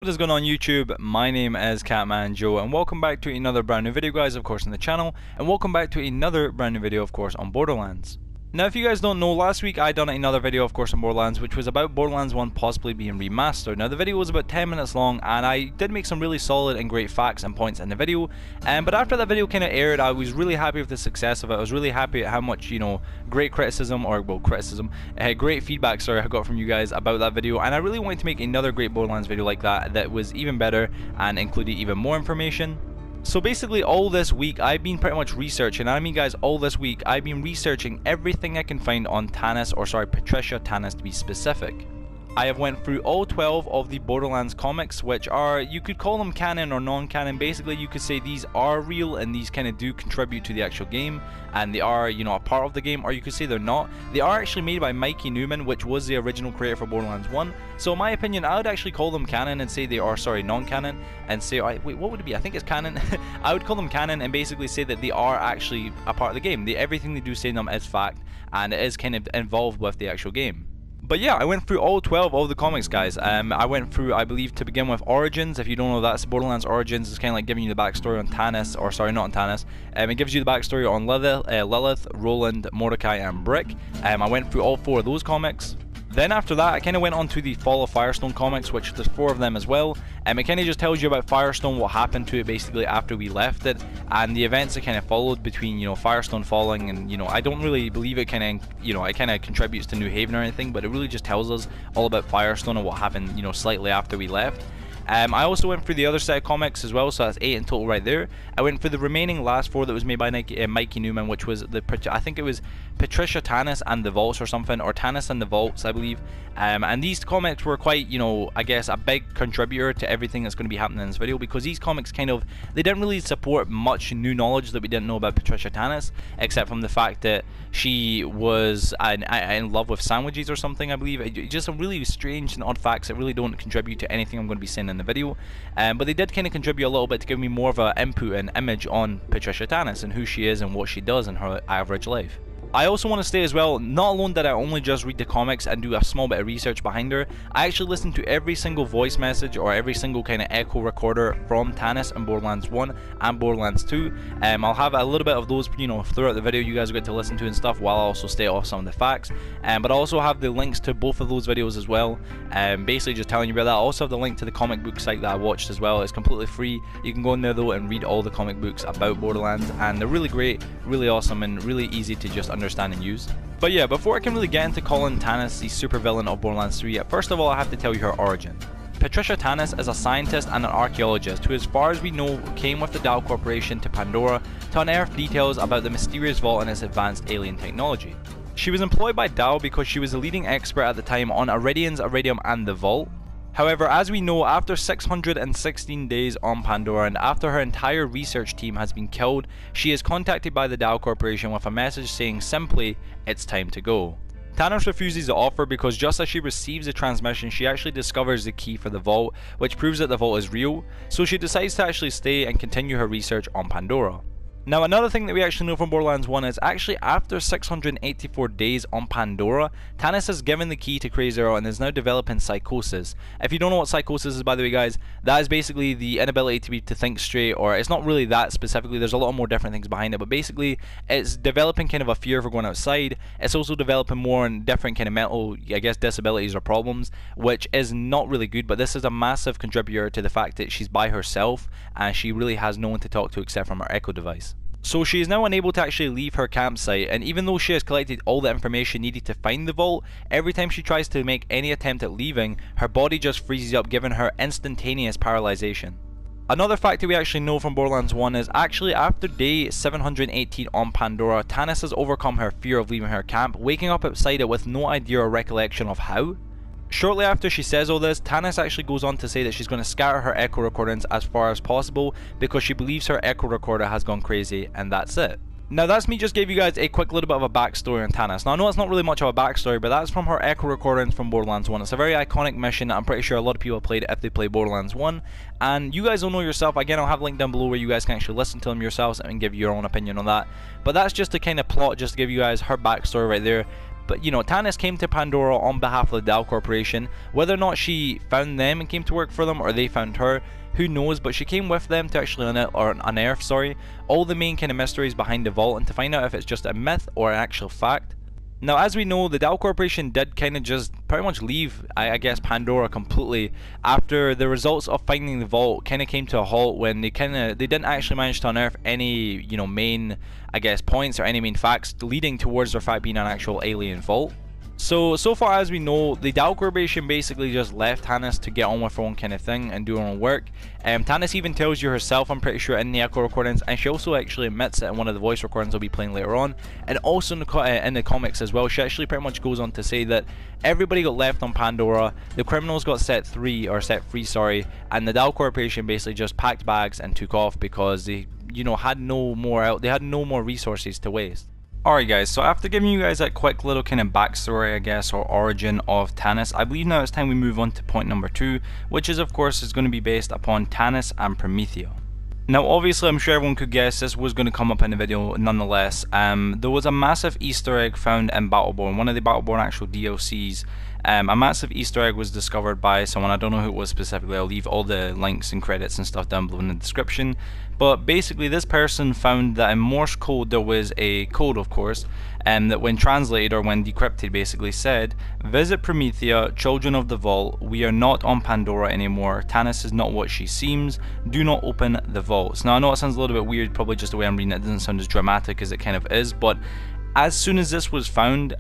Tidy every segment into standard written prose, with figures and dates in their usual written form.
What is going on YouTube? My name is Catmanjoe and welcome back to another brand new video, guys, of course, on the channel, and welcome back to another brand new video, of course, on Borderlands. Now, if you guys don't know, last week I done another video, of course, on Borderlands, which was about Borderlands 1 possibly being remastered. Now, the video was about 10 minutes long, and I did make some really solid and great facts and points in the video. But after that video kind of aired, I was really happy with the success of it. I was really happy at how much, great criticism, or, well, great feedback, sorry, I got from you guys about that video. And I really wanted to make another great Borderlands video like that was even better and included even more information. So basically all this week I've been pretty much researching, and I mean guys, all this week I've been researching everything I can find on Tannis, or sorry, Patricia Tannis to be specific. I have went through all 12 of the Borderlands comics, which are, you could call them canon or non-canon. Basically you could say these are real and these kind of do contribute to the actual game, and they are, a part of the game, or you could say they're not. They are actually made by Mikey Newman, which was the original creator for Borderlands 1. So in my opinion, I would actually call them canon and say they are, sorry, non-canon, and say, wait, what would it be? I think it's canon. I would call them canon and basically say that they are actually a part of the game. Everything they do say in them is fact, and it is kind of involved with the actual game. But yeah, I went through all 12 of the comics, guys. I went through, I believe, to begin with, Origins. If you don't know, that's Borderlands Origins. It's kind of like giving you the backstory on Tannis, or sorry, not on Tannis. It gives you the backstory on Lilith, Roland, Mordecai, and Brick. I went through all 4 of those comics. Then after that, I kind of went on to the Fall of Firestone comics, which there's 4 of them as well. It kind of just tells you about Firestone, what happened to it basically after we left it, and the events that kind of followed between, Firestone falling, and, I don't really believe it kind of, it kind of contributes to New Haven or anything, but it really just tells us all about Firestone and what happened, slightly after we left. I also went through the other set of comics as well, so that's 8 in total right there. I went through the remaining last 4 that was made by Mikey Newman, which was I think it was Patricia Tannis and the Vaults or something, or Tannis and the Vaults, I believe. And these comics were quite, I guess, a big contributor to everything that's going to be happening in this video, because these comics they didn't really support much new knowledge that we didn't know about Patricia Tannis, except from the fact that she was in love with sandwiches or something, I believe. Just some really strange and odd facts that really don't contribute to anything I'm going to be saying in the video. But they did kind of contribute a little bit to give me more of an input and image on Patricia Tannis and who she is and what she does in her average life. I also want to say as well, not alone did I only just read the comics and do a small bit of research behind her, I actually listened to every single voice message or every single kind of echo recorder from Tannis in Borderlands 1 and Borderlands 2. I'll have a little bit of those, throughout the video you guys will get to listen to and stuff, while I also state off some of the facts. But I also have the links to both of those videos as well, basically just telling you about that. I also have the link to the comic book site that I watched as well. It's completely free. You can go in there though and read all the comic books about Borderlands, and they're really great, really awesome, and really easy to just understand and use. But yeah, before I can really get into calling Tannis the supervillain of Borderlands 3, first of all I have to tell you her origin. Patricia Tannis is a scientist and an archaeologist who, as far as we know, came with the Dow Corporation to Pandora to unearth details about the mysterious vault and its advanced alien technology. She was employed by Dow because she was the leading expert at the time on Iridians, Iridium, and the Vault. However, as we know, after 616 days on Pandora and after her entire research team has been killed, she is contacted by the Dow Corporation with a message saying simply, "It's time to go." Tannis refuses the offer because just as she receives the transmission, she actually discovers the key for the vault, which proves that the vault is real, so she decides to actually stay and continue her research on Pandora. Now, another thing that we actually know from Borderlands 1 is actually after 684 days on Pandora, Tannis is given the key to Crazy Earl and is now developing psychosis. If you don't know what psychosis is, by the way guys, that is basically the inability to think straight, or it's not really that specifically, there's a lot more different things behind it, but basically it's developing kind of a fear for going outside. It's also developing more and different kind of mental, I guess, disabilities or problems, which is not really good, but this is a massive contributor to the fact that she's by herself and she really has no one to talk to except from her Echo device. So she is now unable to actually leave her campsite, and even though she has collected all the information needed to find the vault, every time she tries to make any attempt at leaving, her body just freezes up, giving her instantaneous paralyzation. Another fact that we actually know from Borderlands 1 is actually after day 718 on Pandora, Tannis has overcome her fear of leaving her camp, waking up outside it with no idea or recollection of how. Shortly after she says all this, Tannis actually goes on to say that she's going to scatter her echo recordings as far as possible because she believes her echo recorder has gone crazy, and that's it. Now that's me just gave you guys a quick little bit of a backstory on Tannis. Now I know it's not really much of a backstory, but that's from her echo recordings from Borderlands 1. It's a very iconic mission that I'm pretty sure a lot of people played if they played Borderlands 1. And you guys will know yourself. Again, I'll have a link down below where you guys can actually listen to them yourselves and give your own opinion on that. But that's just the kind of plot, just to give you guys her backstory right there. But you know, Tannis came to Pandora on behalf of the Dow Corporation. Whether or not she found them and came to work for them, or they found her, who knows, but she came with them to actually unearth all the main kind of mysteries behind the vault and to find out if it's just a myth or an actual fact. Now, as we know, the Dow Corporation did kind of just pretty much leave, I guess, Pandora completely after the results of finding the vault kind of came to a halt when they didn't actually manage to unearth any, you know, main, I guess, points or any main facts leading towards their fact being an actual alien vault. So far as we know, the Dow Corporation basically just left Tannis to get on with her own kind of thing and do her own work. Tannis even tells you herself, I'm pretty sure, in the echo recordings, and she also actually admits it in one of the voice recordings I'll be playing later on, and also in the comics as well. She actually pretty much goes on to say that everybody got left on Pandora, the criminals got set free, and the Dow Corporation basically just packed bags and took off because they, you know, had no more resources to waste. Alright guys, so after giving you guys that quick little kind of backstory, I guess, or origin of Tannis, I believe now it's time we move on to point number 2, which is of course going to be based upon Tannis and Promethea. Now obviously I'm sure everyone could guess this was going to come up in the video nonetheless. There was a massive Easter egg found in Battleborn, one of the Battleborn actual DLCs. A massive Easter egg was discovered by someone, I don't know who it was specifically, I'll leave all the links and credits and stuff down below in the description. But basically this person found that in Morse Code there was a code, of course, that when translated or when decrypted basically said, "Visit Promethea, children of the vault, we are not on Pandora anymore, Tannis is not what she seems, do not open the vaults." Now I know it sounds a little bit weird, probably just the way I'm reading it, it doesn't sound as dramatic as it kind of is, but as soon as this was found,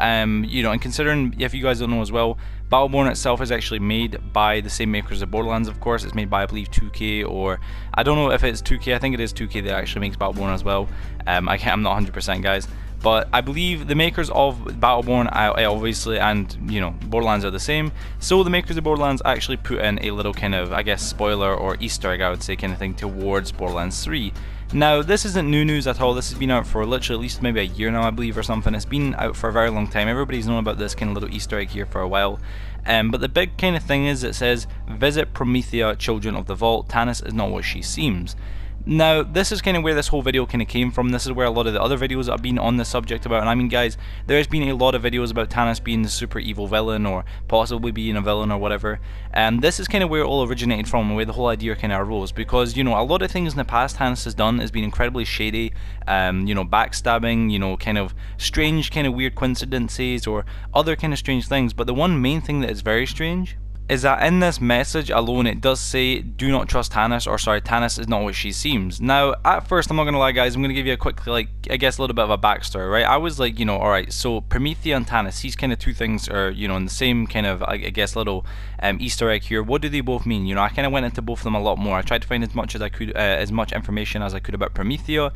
you know, and considering, if you guys don't know as well, Battleborn itself is actually made by the same makers of Borderlands, of course. It's made by, I believe, 2K, or I don't know if it's 2K, I think it is 2K that actually makes Battleborn as well. I'm not 100% guys, but I believe the makers of Battleborn, obviously, and, you know, Borderlands are the same, so the makers of Borderlands actually put in a little kind of, I guess, spoiler or Easter egg, I would say, kind of thing towards Borderlands 3. Now, this isn't new news at all. This has been out for literally at least maybe a year now, I believe, or something. It's been out for a very long time. Everybody's known about this kind of little Easter egg here for a while. But the big kind of thing is it says, "Visit Promethea, children of the vault, Tannis is not what she seems." Now, this is kind of where this whole video kind of came from. This is where a lot of the other videos that have been on this subject about, and I mean guys, there's been a lot of videos about Tannis being the super evil villain, or possibly being a villain or whatever, and this is kind of where it all originated from, where the whole idea kind of arose, because, you know, a lot of things in the past Tannis has done has been incredibly shady, you know, backstabbing, you know, kind of strange, kind of weird coincidences, or other kind of strange things, but the one main thing that is very strange is that in this message alone it does say, "Do not trust Tannis," or sorry, "Tannis is not what she seems." Now, at first, I'm not gonna lie guys, I'm gonna give you a quick, like, I guess a little bit of a backstory, right? I was like, you know, alright, so Promethea and Tannis, these kind of two things are, you know, in the same kind of, I guess, little Easter egg here. What do they both mean? You know, I kind of went into both of them a lot more. I tried to find as much as I could, as much information as I could about Promethea,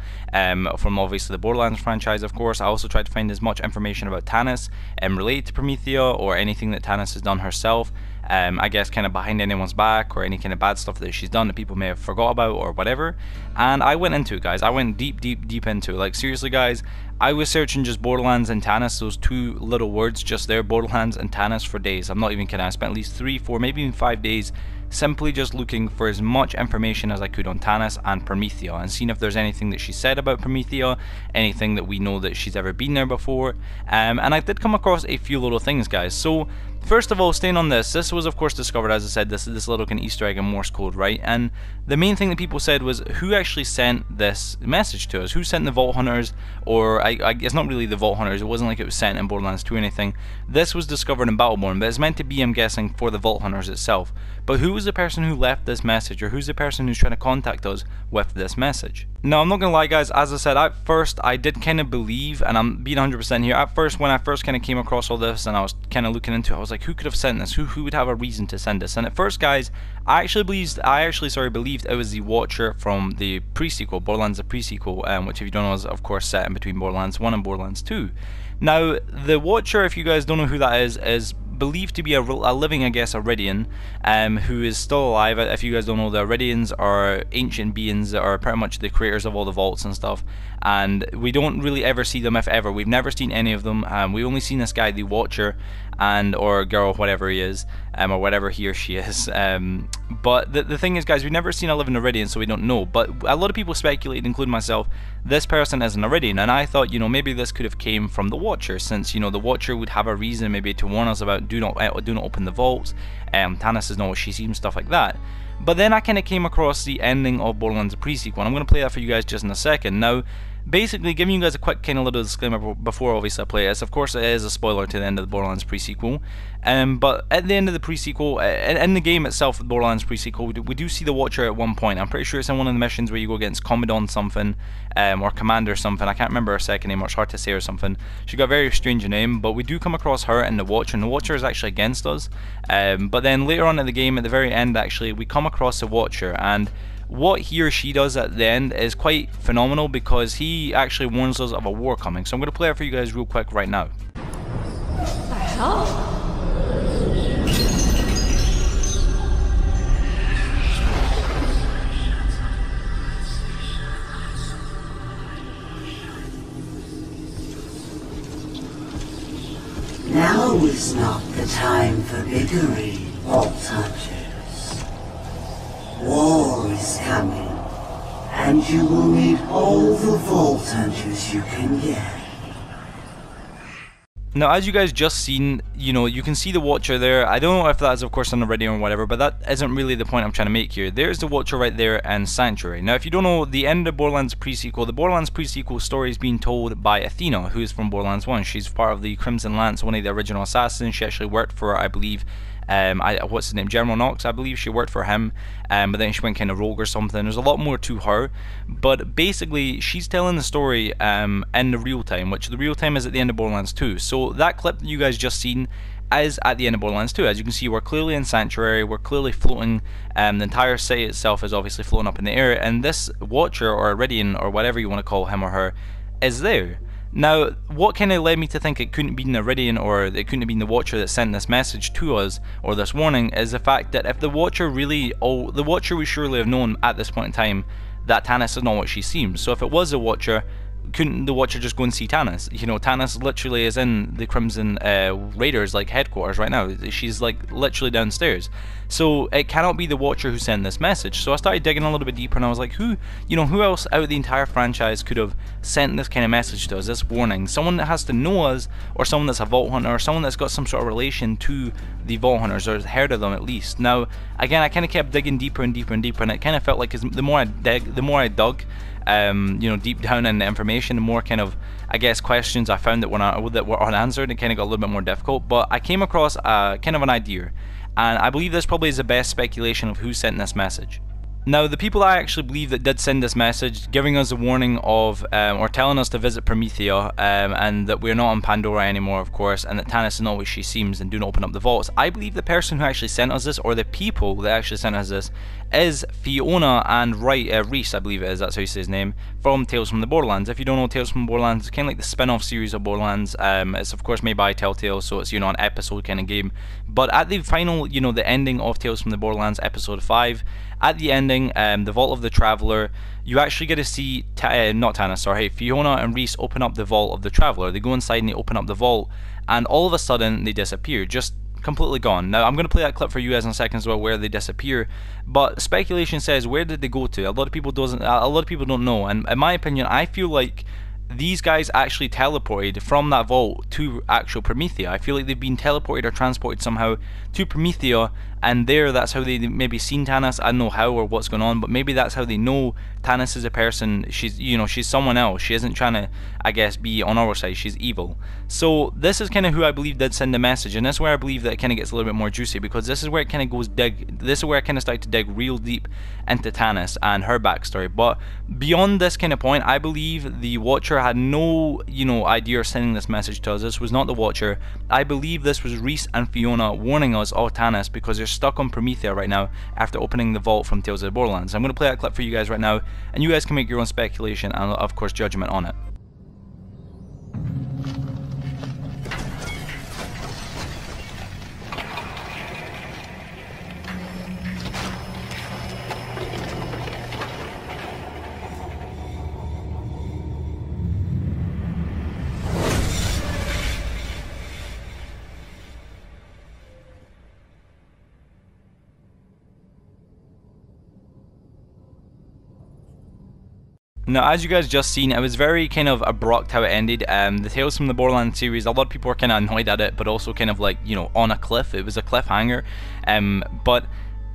from obviously the Borderlands franchise, of course. I also tried to find as much information about Tannis, related to Promethea, or anything that Tannis has done herself. I guess kind of behind anyone's back, or any kind of bad stuff that she's done that people may have forgot about or whatever. And I went into it, guys. I went deep into it. Like, seriously guys, I was searching just Borderlands and Tannis, those two little words just there, Borderlands and Tannis, for days. I'm not even kidding. I spent at least 3, 4, maybe even 5 days simply just looking for as much information as I could on Tannis and Promethea, and seeing if there's anything that she said about Promethea, anything that we know that she's ever been there before, and I did come across a few little things, guys. So first of all, staying on this was of course discovered, as I said, this little kind of Easter egg in Morse code, right? And the main thing that people said was, who actually sent this message to us? Who sent the Vault Hunters? Or it's not really the Vault Hunters, it wasn't like it was sent in Borderlands 2 or anything. This was discovered in Battleborn, but it's meant to be, I'm guessing, for the Vault Hunters itself. But who was the person who left this message, or who's the person who's trying to contact us with this message? Now, I'm not gonna lie guys, as I said, at first I did kind of believe, and I'm being 100% here, at first when I first kind of came across all this and I was kind of looking into it, I was like, who could have sent this? Who would have a reason to send this? And at first guys, I actually believed it was the Watcher from the pre-sequel, Borderlands the pre-sequel, which if you don't know is of course set in between Borderlands 1 and Borderlands 2. Now, the Watcher, if you guys don't know who that is believed to be a living, I guess, Iridian, who is still alive. If you guys don't know, the Iridians are ancient beings that are pretty much the creators of all the vaults and stuff, and we don't really ever see them, if ever. We've never seen any of them. We've only seen this guy, the Watcher, and or girl, whatever he is, or whatever he or she is. But the thing is, guys, we've never seen a living Iridian, so we don't know. But a lot of people speculated, including myself, this person is an Iridian, and I thought, you know, maybe this could have came from the Watcher, since, you know, the Watcher would have a reason maybe to warn us about do not open the vaults. Tannis is not what she seems, stuff like that. But then I kind of came across the ending of Borderlands pre-sequel, and I'm going to play that for you guys just in a second. Now, basically, giving you guys a quick kind of little disclaimer before obviously I play this. Of course, it is a spoiler to the end of the Borderlands pre-sequel. But at the end of the pre-sequel, in the game itself, the Borderlands pre-sequel, we do see the Watcher at one point. I'm pretty sure it's in one of the missions where you go against Commandant something, or Commander something. I can't remember her second name, or it's hard to say, or something. She got a very strange name, but we do come across her and the Watcher, and the Watcher is actually against us. But then later on in the game, at the very end, actually, we come across the Watcher, and what he or she does at the end is quite phenomenal, because he actually warns us of a war coming. So I'm going to play it for you guys real quick right now. What the hell? Now is not the time for bickering, Vault Hunters. War is coming, and you will need all the Vault Hunters you can get. Now, as you guys just seen, you know, you can see the Watcher there. I don't know if that is, of course, on the radio or whatever, but that isn't really the point I'm trying to make here. There's the Watcher right there and Sanctuary. Now, if you don't know, the end of Borderlands pre-sequel, the Borderlands pre-sequel story is being told by Athena, who is from Borderlands 1. She's part of the Crimson Lance, one of the original assassins. She actually worked for, I believe, what's his name, General Knox, I believe. She worked for him, but then she went kind of rogue or something. There's a lot more to her, but basically she's telling the story in the real time, which the real time is at the end of Borderlands 2. So that clip that you guys just seen is at the end of Borderlands 2. As you can see, we're clearly in Sanctuary, we're clearly floating, the entire city itself is obviously floating up in the air, and this Watcher, or Iridian, or whatever you want to call him or her, is there. Now, what kind of led me to think it couldn't be an Iridian, or it couldn't have been the Watcher that sent this message to us, or this warning, is the fact that if the Watcher really, the Watcher would surely have known at this point in time that Tannis is not what she seems. So if it was a Watcher, couldn't the Watcher just go and see Tannis? You know, Tannis literally is in the Crimson Raiders, like, headquarters right now. She's, like, literally downstairs. So it cannot be the Watcher who sent this message. So I started digging a little bit deeper, and I was like, who else out of the entire franchise could have sent this kind of message to us, this warning? Someone that has to know us, or someone that's a Vault Hunter, or someone that's got some sort of relation to the Vault Hunters, or heard of them at least. Now, again, I kind of kept digging deeper and deeper and deeper, and it kind of felt like the more I dug, you know, deep down in the information, the more kind of, I guess, questions I found that were unanswered. It kind of got a little bit more difficult, but I came across kind of an idea, and I believe this probably is the best speculation of who sent this message. Now, the people I actually believe that did send this message, giving us a warning of, or telling us to visit Promethea, and that we're not on Pandora anymore, of course, and that Tannis is not what she seems, and do not open up the vaults. I believe the person who actually sent us this, or the people that actually sent us this, is Fiona and Reese, I believe it is, that's how you say his name, from Tales from the Borderlands. If you don't know Tales from Borderlands, it's kind of like the spin-off series of Borderlands. It's of course made by Telltale, so it's, you know, an episode kind of game. But at the final, you know, the ending of Tales from the Borderlands episode 5, at the ending, the Vault of the Traveler, you actually get to see, Fiona and Reese open up the Vault of the Traveler. They go inside and they open up the vault, and all of a sudden they disappear, just completely gone. Now, I'm going to play that clip for you guys in a second as well, where they disappear, but speculation says, where did they go to? A lot of people don't know, and in my opinion, I feel like these guys actually teleported from that vault to actual Promethea. I feel like they've been teleported or transported somehow to Promethea, and there, that's how they maybe seen Tannis. I don't know how or what's going on, but maybe that's how they know Tannis is a person. She's, you know, she's someone else. She isn't trying to, I guess, be on our side. She's evil. So this is kind of who I believe did send the message, and this is where I believe that it kind of gets a little bit more juicy, because this is where it kind of goes this is where I kind of started to dig real deep into Tannis and her backstory. But beyond this kind of point, I believe the Watcher had no, you know, idea of sending this message to us. This was not the Watcher. I believe this was Reese and Fiona warning us of Tannis, because they're stuck on Promethea right now after opening the vault from Tales of the Borderlands. I'm going to play that clip for you guys right now, and you guys can make your own speculation and, of course, judgment on it. Now, as you guys just seen, it was very kind of abrupt how it ended. The Tales from the Borderlands series, a lot of people were kind of annoyed at it, but also kind of like, you know, on a cliff. It was a cliffhanger. But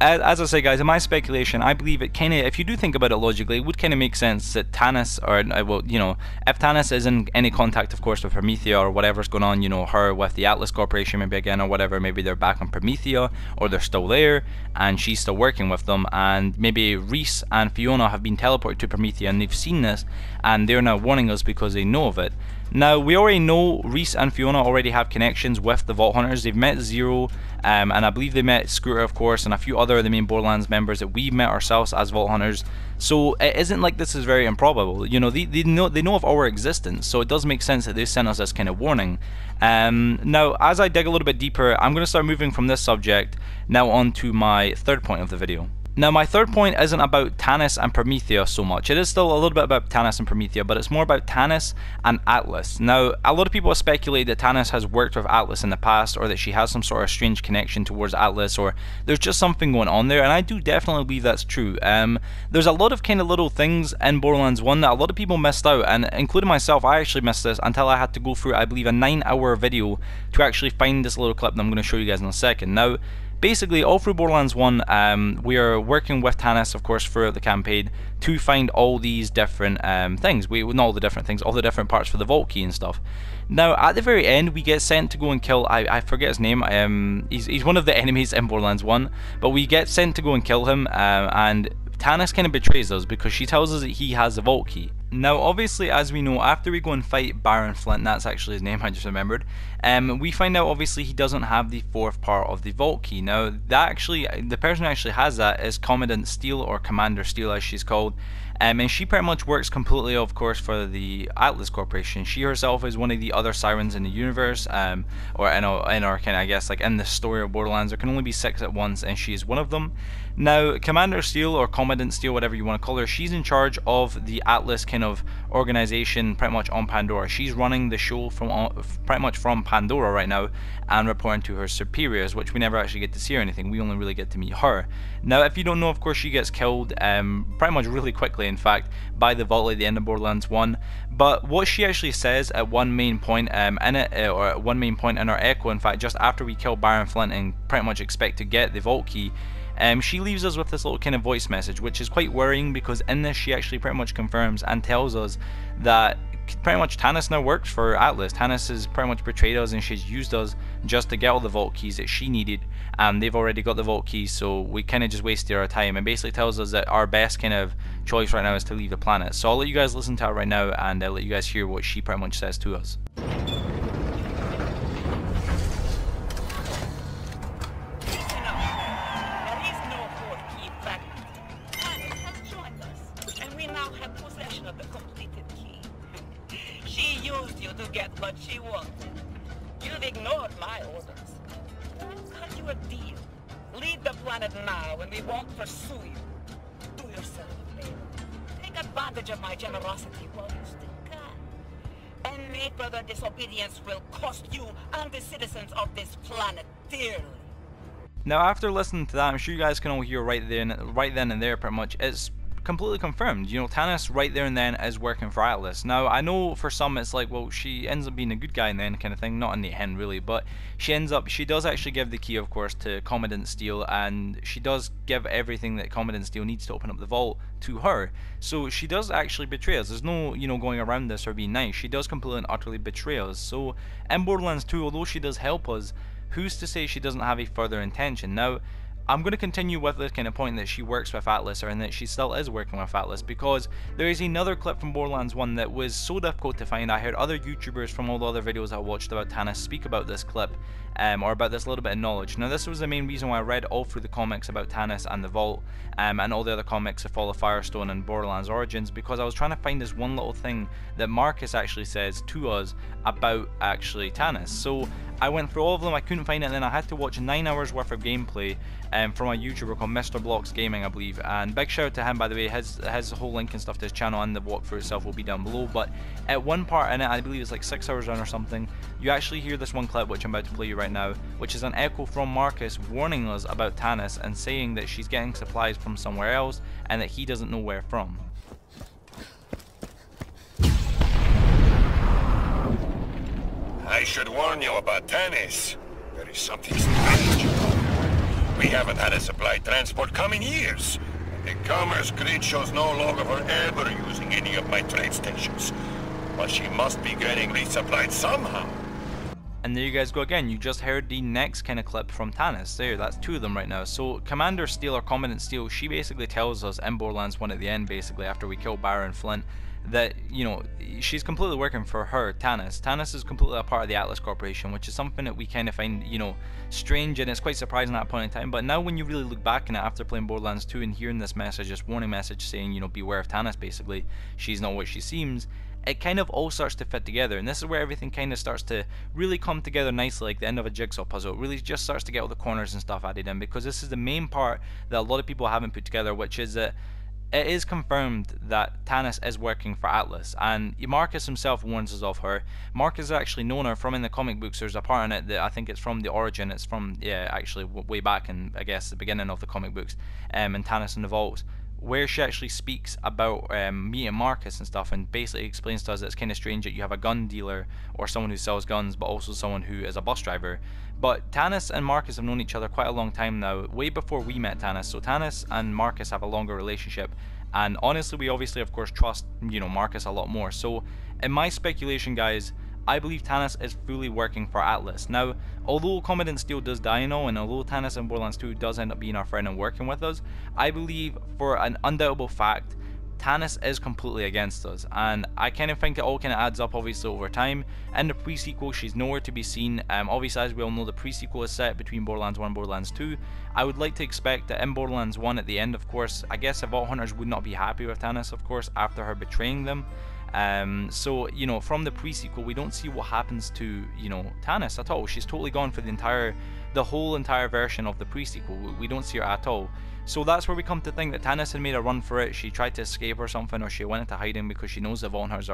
as I say, guys, in my speculation, I believe it kind of, if you do think about it logically, it would kind of make sense that Tannis, or well, you know, if Tannis is in any contact, of course, with Promethea or whatever's going on, you know, her with the Atlas Corporation maybe again or whatever, maybe they're back on Promethea or they're still there and she's still working with them, and maybe Reese and Fiona have been teleported to Promethea and they've seen this and they're now warning us because they know of it. Now, we already know Reese and Fiona already have connections with the Vault Hunters. They've met Zero, and I believe they met Scooter, of course, and a few other of the main Borderlands members that we've met ourselves as Vault Hunters. So it isn't like this is very improbable. You know, they know of our existence, so it does make sense that they sent us this kind of warning. Now, as I dig a little bit deeper, I'm going to start moving from this subject now on to my third point of the video. Now, my third point isn't about Tannis and Promethea so much. It is still a little bit about Tannis and Promethea, but it's more about Tannis and Atlas. Now, a lot of people have speculated that Tannis has worked with Atlas in the past, or that she has some sort of strange connection towards Atlas, or there's just something going on there, and I do definitely believe that's true. There's a lot of kind of little things in Borderlands 1 that a lot of people missed out, and including myself, I actually missed this until I had to go through, I believe, a 9-hour video to actually find this little clip that I'm going to show you guys in a second. Now, basically, all through Borderlands 1, we are working with Tannis, of course, throughout the campaign to find all these different things. Not all the different things, all the different parts for the Vault Key and stuff. Now, at the very end, we get sent to go and kill, I forget his name, he's one of the enemies in Borderlands 1, but we get sent to go and kill him, and Tannis kind of betrays us because she tells us that he has the Vault Key. Now, obviously, as we know, after we go and fight Baron Flint, that's actually his name, I just remembered, we find out, obviously, he doesn't have the fourth part of the Vault Key. Now, that actually, the person who actually has that is Commandant Steele, or Commander Steele, as she's called, and she pretty much works completely, of course, for the Atlas Corporation. She herself is one of the other sirens in the universe, or in our kind of, I guess, like in the story of Borderlands, there can only be 6 at once, and she is one of them. Now, Commander Steele, or Commandant Steele, whatever you want to call her, she's in charge of the Atlas kind of organization pretty much on Pandora. She's running the show from pretty much from Pandora right now and reporting to her superiors, which we never actually get to see or anything. We only really get to meet her. Now, if you don't know, of course, she gets killed pretty much really quickly, in fact, by the Vault at the end of Borderlands 1. But what she actually says at one main point in it, or at one main point in her echo, in fact, just after we kill Baron Flint and pretty much expect to get the Vault Key, she leaves us with this little kind of voice message, which is quite worrying because in this she actually pretty much confirms and tells us that pretty much Tannis now works for Atlas. Tannis has pretty much betrayed us and she's used us just to get all the Vault Keys that she needed, and they've already got the Vault Keys, so we kind of just wasted our time, and basically tells us that our best kind of choice right now is to leave the planet. So I'll let you guys listen to her right now, and I'll let you guys hear what she pretty much says to us. What she wanted. You've ignored my orders. Let's cut you a deal. Leave the planet now and we won't pursue you. Do yourself a favor. Take advantage of my generosity while you still can. And any further disobedience will cost you and the citizens of this planet dearly. Now, after listening to that, I'm sure you guys can all hear right then and there pretty much, it's completely confirmed. You know, Tannis right there and then is working for Atlas. Now, I know for some it's like, well, she ends up being a good guy in the end kind of thing, not in the end really, but she does actually give the key, of course, to Commandant Steele, and she does give everything that Commandant Steele needs to open up the vault to her. So she does actually betray us. There's no, you know, going around this or being nice. She does completely and utterly betray us. So in Borderlands 2, although she does help us, who's to say she doesn't have a further intention? Now, I'm going to continue with this kind of point that she works with Atlas, or that she still is working with Atlas, because there is another clip from Borderlands 1 that was so difficult to find. I heard other YouTubers from all the other videos I watched about Tannis speak about this clip, or about this little bit of knowledge. Now, this was the main reason why I read all through the comics about Tannis and the Vault, and all the other comics of Fall of Firestone and Borderlands Origins, because I was trying to find this one little thing that Marcus actually says to us about actually Tannis. So I went through all of them, I couldn't find it, and then I had to watch 9 hours worth of gameplay from a YouTuber called Mr. Blocks Gaming, I believe, and big shout out to him, by the way. His whole link and stuff to his channel and the walkthrough itself will be down below. But at one part in it, I believe it's like 6 hours on or something, you actually hear this one clip which I'm about to play you right now, which is an echo from Marcus warning us about Tannis and saying that she's getting supplies from somewhere else and that he doesn't know where from. I should warn you about Tannis. There is something strange about her. We haven't had a supply transport come in years. The commerce grid shows no log of her ever using any of my trade stations. But she must be getting resupplied somehow. And there you guys go again. You just heard the next kind of clip from Tannis. There, that's two of them right now. So Commander Steele, or Commandant Steele, she basically tells us in Borderlands 1 at the end, basically after we kill Barra and Flint, that, you know, she's completely working for her, Tannis. Tannis is completely a part of the Atlas Corporation, which is something that we kind of find, you know, strange, and it's quite surprising at that point in time. But now when you really look back on it after playing Borderlands 2 and hearing this message, this warning message saying, you know, beware of Tannis, basically, she's not what she seems, it kind of all starts to fit together, and this is where everything kind of starts to really come together nicely, like the end of a jigsaw puzzle. It really just starts to get all the corners and stuff added in, because this is the main part that a lot of people haven't put together, which is that it is confirmed that Tannis is working for Atlas, and Marcus himself warns us of her. Marcus has actually known her from in the comic books. There's a part in it that I think it's from the origin, it's from, yeah, actually way back in, I guess, the beginning of the comic books, and Tannis in the Vaults, where she actually speaks about meeting Marcus and stuff, and basically explains to us that it's kind of strange that you have a gun dealer or someone who sells guns, but also someone who is a bus driver. But Tannis and Marcus have known each other quite a long time now, way before we met Tannis, so Tannis and Marcus have a longer relationship, and honestly we obviously of course trust, you know, Marcus a lot more. So in my speculation, guys, I believe Tannis is fully working for Atlas. Now, although Commandant Steele does die and all, and although Tannis in Borderlands 2 does end up being our friend and working with us, I believe for an undoubtable fact, Tannis is completely against us, and I kind of think it all kind of adds up obviously over time. In the pre-sequel, she's nowhere to be seen. Obviously, as we all know, the pre-sequel is set between Borderlands 1 and Borderlands 2. I would like to expect that in Borderlands 1 at the end, of course, I guess the Vault Hunters would not be happy with Tannis, of course, after her betraying them. So, you know, from the pre-sequel, we don't see what happens to, you know, Tannis at all. She's totally gone for the whole entire version of the pre-sequel. We don't see her at all. So that's where we come to think that Tannis had made a run for it. She tried to escape or something, or she went into hiding because she knows the Vault Hunters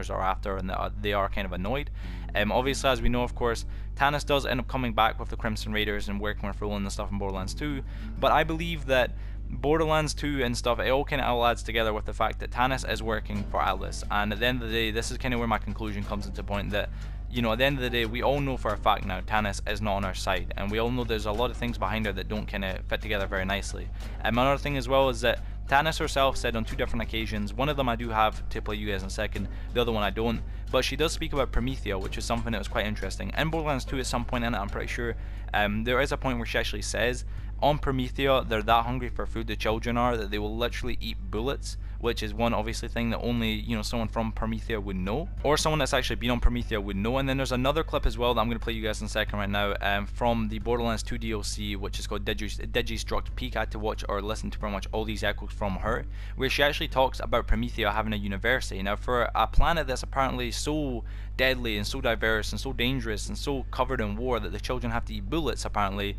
are after her, and they are kind of annoyed. Obviously, as we know, of course, Tannis does end up coming back with the Crimson Raiders and working with Roland and stuff in Borderlands 2. But I believe that Borderlands 2 and stuff, it all kind of all adds together with the fact that Tannis is working for Atlas. And at the end of the day, this is kind of where my conclusion comes into point, that, you know, at the end of the day, we all know for a fact now Tannis is not on our side, and we all know there's a lot of things behind her that don't kind of fit together very nicely. Another thing as well is that Tannis herself said on 2 different occasions, one of them I do have to play you guys in a second, the other one I don't, but she does speak about Promethea, which is something that was quite interesting. In Borderlands 2 at some point in it, I'm pretty sure, there is a point where she actually says, on Promethea, they're that hungry for food, the children are, that they will literally eat bullets, which is one obviously thing that only, you know, someone from Promethea would know, or someone that's actually been on Promethea would know. And then there's another clip as well that I'm going to play you guys in a second right now, from the Borderlands 2 DLC, which is called Digistruct Peak. I had to watch or listen to pretty much all these echoes from her, where she actually talks about Promethea having a university. Now, for a planet that's apparently so deadly and so diverse and so dangerous and so covered in war that the children have to eat bullets, apparently,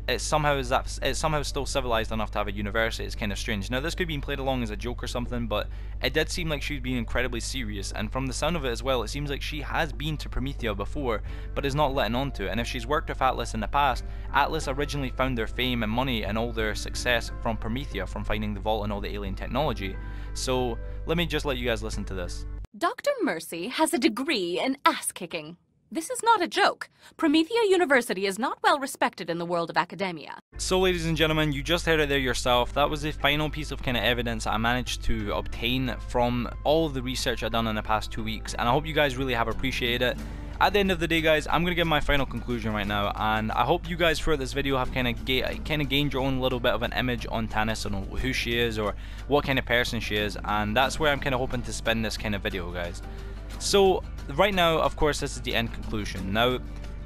it's somehow still civilized enough to have a university. It's kind of strange. Now, this could be played along as a joke or something, but it did seem like she was being incredibly serious, and from the sound of it as well, it seems like she has been to Promethea before, but is not letting on to it. And if she's worked with Atlas in the past, Atlas originally found their fame and money and all their success from Promethea, from finding the vault and all the alien technology. So let me just let you guys listen to this. Dr. Mercy has a degree in ass-kicking. This is not a joke. Promethea University is not well respected in the world of academia. So ladies and gentlemen, you just heard it there yourself. That was the final piece of kind of evidence I managed to obtain from all of the research I've done in the past 2 weeks, and I hope you guys really have appreciated it. At the end of the day, guys, I'm going to give my final conclusion right now, and I hope you guys throughout this video have kind of gained your own little bit of an image on Tannis and who she is or what kind of person she is, and that's where I'm kind of hoping to spend this kind of video, guys. So right now, of course, this is the end conclusion. Now,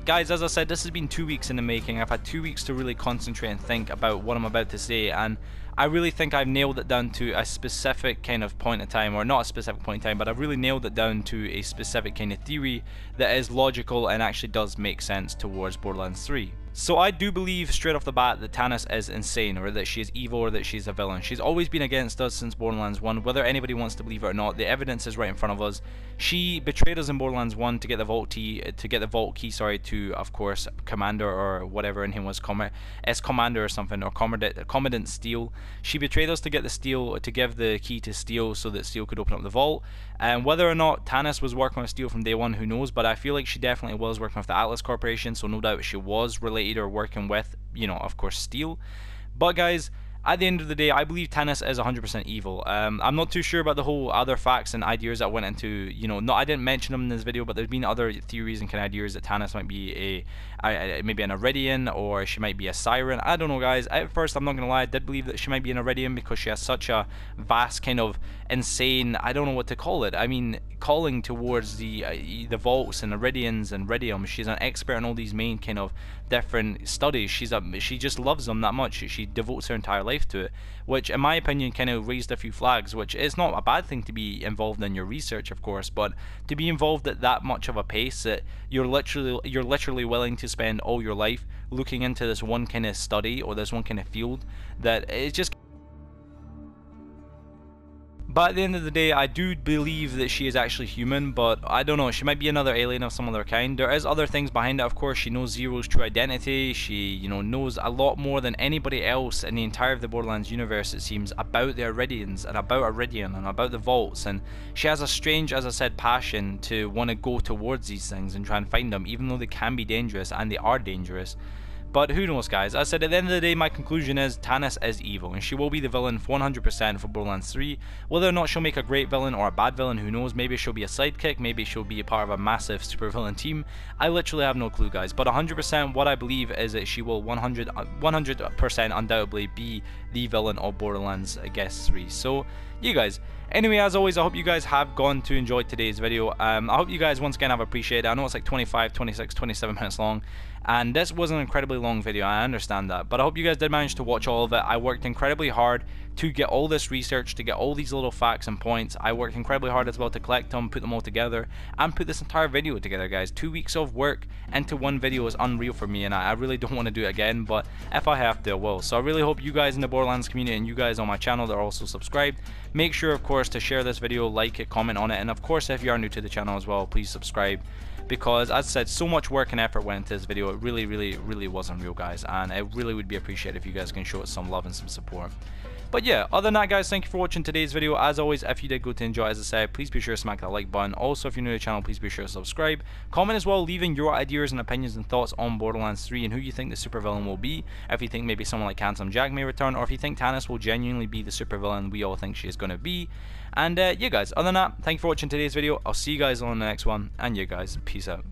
guys, as I said, this has been 2 weeks in the making. I've had 2 weeks to really concentrate and think about what I'm about to say, and I really think I've nailed it down to a specific kind of point in time, or not a specific point in time, but I've really nailed it down to a specific kind of theory that is logical and actually does make sense towards Borderlands 3. So I do believe straight off the bat that Tannis is insane, or that she is evil, or that she's a villain. She's always been against us since Borderlands 1, whether anybody wants to believe it or not. The evidence is right in front of us. She betrayed us in Borderlands 1 to get the vault key, to, of course, Commander or whatever in him was, Commander or something, or Commandant Steel. She betrayed us to get the Steel, to give the key to Steel so that Steel could open up the vault. And whether or not Tannis was working with Steel from day one, who knows, but I feel like she definitely was working with the Atlas Corporation, so no doubt she was related or working with, you know, of course, Steel. But guys, at the end of the day, I believe Tannis is 100% evil. I'm not too sure about the whole other facts and ideas that went into, you know, I didn't mention them in this video, but there's been other theories and kind of ideas that Tannis might be maybe an Iridian, or she might be a Siren. I don't know, guys. At first, I'm not going to lie, I did believe that she might be an Iridian because she has such a vast kind of insane, I don't know what to call it. I mean, calling towards the vaults and Iridians and Ridium. She's an expert in all these main kind of different studies. She just loves them that much. She devotes her entire life to it, which in my opinion kind of raised a few flags, which is not a bad thing to be involved in your research, of course, but to be involved at that much of a pace that you're literally willing to spend all your life looking into this one kind of study or this one kind of field, that it's just. But at the end of the day, I do believe that she is actually human, but I don't know, she might be another alien of some other kind. There is other things behind it, of course. She knows Zero's true identity. She, you know, knows a lot more than anybody else in the entire of the Borderlands universe, it seems, about the Iridians and about Iridian and about the vaults. And she has a strange, as I said, passion to want to go towards these things and try and find them, even though they can be dangerous, and they are dangerous. But who knows, guys. As I said, at the end of the day, my conclusion is Tannis is evil, and she will be the villain 100% for Borderlands 3. Whether or not she'll make a great villain or a bad villain, who knows. Maybe she'll be a sidekick, maybe she'll be a part of a massive supervillain team. I literally have no clue, guys. But 100% what I believe is that she will 100% undoubtedly be the villain of Borderlands, I guess, 3. So, you guys. Anyway, as always, I hope you guys have gone to enjoy today's video. I hope you guys once again have appreciated it. I know it's like 25, 26, 27 minutes long, and this was an incredibly long video, I understand that, but I hope you guys did manage to watch all of it. I worked incredibly hard to get all this research, to get all these little facts and points. I worked incredibly hard as well to collect them, put them all together, and put this entire video together, guys. 2 weeks of work into one video is unreal for me, and I really don't want to do it again, but if I have to, I will. So I really hope you guys in the Borderlands community and you guys on my channel that are also subscribed, make sure, of course, to share this video, like it, comment on it, and of course, if you are new to the channel as well, please subscribe. Because, as I said, so much work and effort went into this video. It really was unreal, guys, and it really would be appreciated if you guys can show it some love and some support. But yeah, other than that, guys, thank you for watching today's video. As always, if you did go to enjoy, as I said, please be sure to smack that like button. Also, if you're new to the channel, please be sure to subscribe. Comment as well, leaving your ideas and opinions and thoughts on Borderlands 3 and who you think the supervillain will be. If you think maybe someone like Handsome Jack may return, or if you think Tannis will genuinely be the supervillain we all think she is going to be. And yeah, guys, other than that, thank you for watching today's video. I'll see you guys on the next one, and yeah, guys, peace out.